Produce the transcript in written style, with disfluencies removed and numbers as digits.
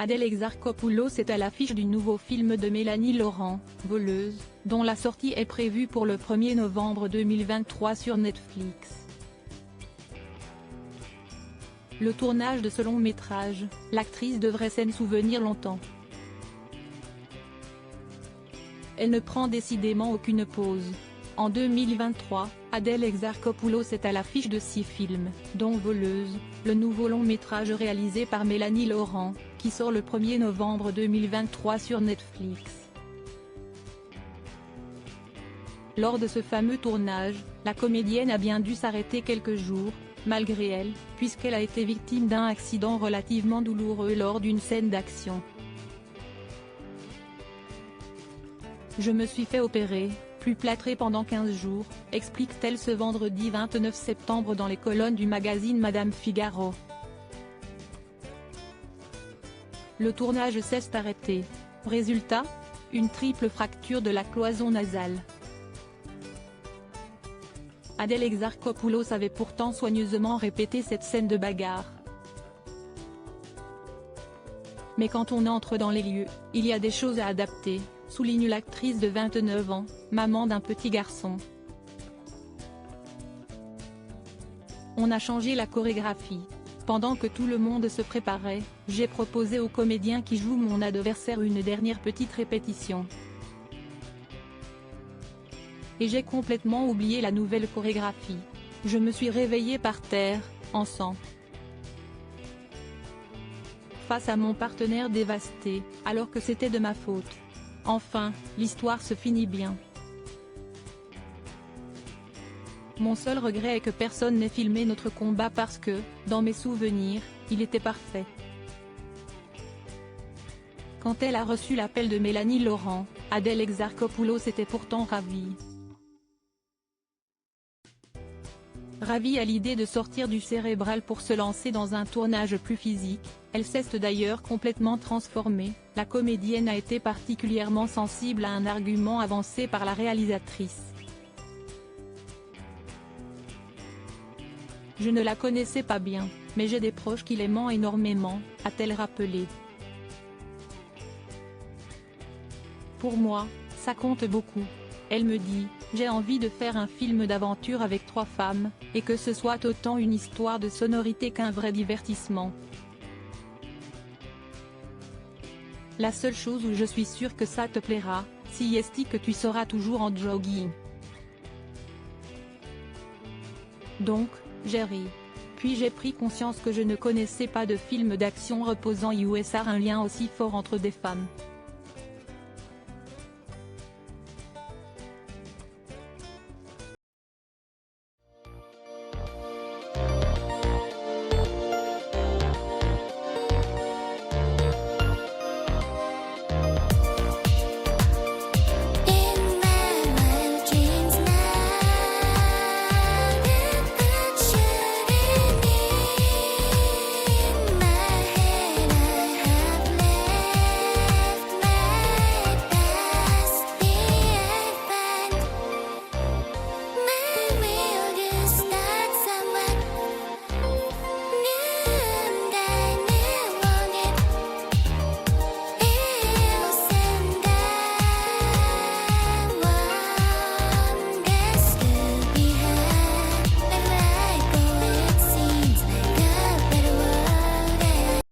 Adèle Exarchopoulos est à l'affiche du nouveau film de Mélanie Laurent, Voleuse, dont la sortie est prévue pour le 1er novembre 2023 sur Netflix. Le tournage de ce long métrage, l'actrice devrait s'en souvenir longtemps. Elle ne prend décidément aucune pause. En 2023, Adèle Exarchopoulos est à l'affiche de 6 films, dont Voleuse, le nouveau long métrage réalisé par Mélanie Laurent, qui sort le 1er novembre 2023 sur Netflix. Lors de ce fameux tournage, la comédienne a bien dû s'arrêter quelques jours, malgré elle, puisqu'elle a été victime d'un accident relativement douloureux lors d'une scène d'action. Je me suis fait opérer, puis plâtrer pendant 15 jours, explique-t-elle ce vendredi 29 septembre dans les colonnes du magazine Madame Figaro. Le tournage s'est arrêté. Résultat, une triple fracture de la cloison nasale. Adèle Exarchopoulos avait pourtant soigneusement répété cette scène de bagarre. Mais quand on entre dans les lieux, il y a des choses à adapter, souligne l'actrice de 29 ans, maman d'un petit garçon. On a changé la chorégraphie. Pendant que tout le monde se préparait, j'ai proposé au comédien qui joue mon adversaire une dernière petite répétition. Et j'ai complètement oublié la nouvelle chorégraphie. Je me suis réveillée par terre, en sang. Face à mon partenaire dévasté, alors que c'était de ma faute. Enfin, l'histoire se finit bien. Mon seul regret est que personne n'ait filmé notre combat parce que, dans mes souvenirs, il était parfait. Quand elle a reçu l'appel de Mélanie Laurent, Adèle Exarchopoulos était pourtant ravie. Ravie à l'idée de sortir du cérébral pour se lancer dans un tournage plus physique, elle s'est d'ailleurs complètement transformée. La comédienne a été particulièrement sensible à un argument avancé par la réalisatrice. Je ne la connaissais pas bien, mais j'ai des proches qui l'aiment énormément, a-t-elle rappelé. Pour moi, ça compte beaucoup. Elle me dit, j'ai envie de faire un film d'aventure avec 3 femmes, et que ce soit autant une histoire de sonorité qu'un vrai divertissement. La seule chose où je suis sûre que ça te plaira, c'est que tu seras toujours en jogging. Donc, j'ai ri. Puis j'ai pris conscience que je ne connaissais pas de film d'action reposant sur un lien aussi fort entre des femmes.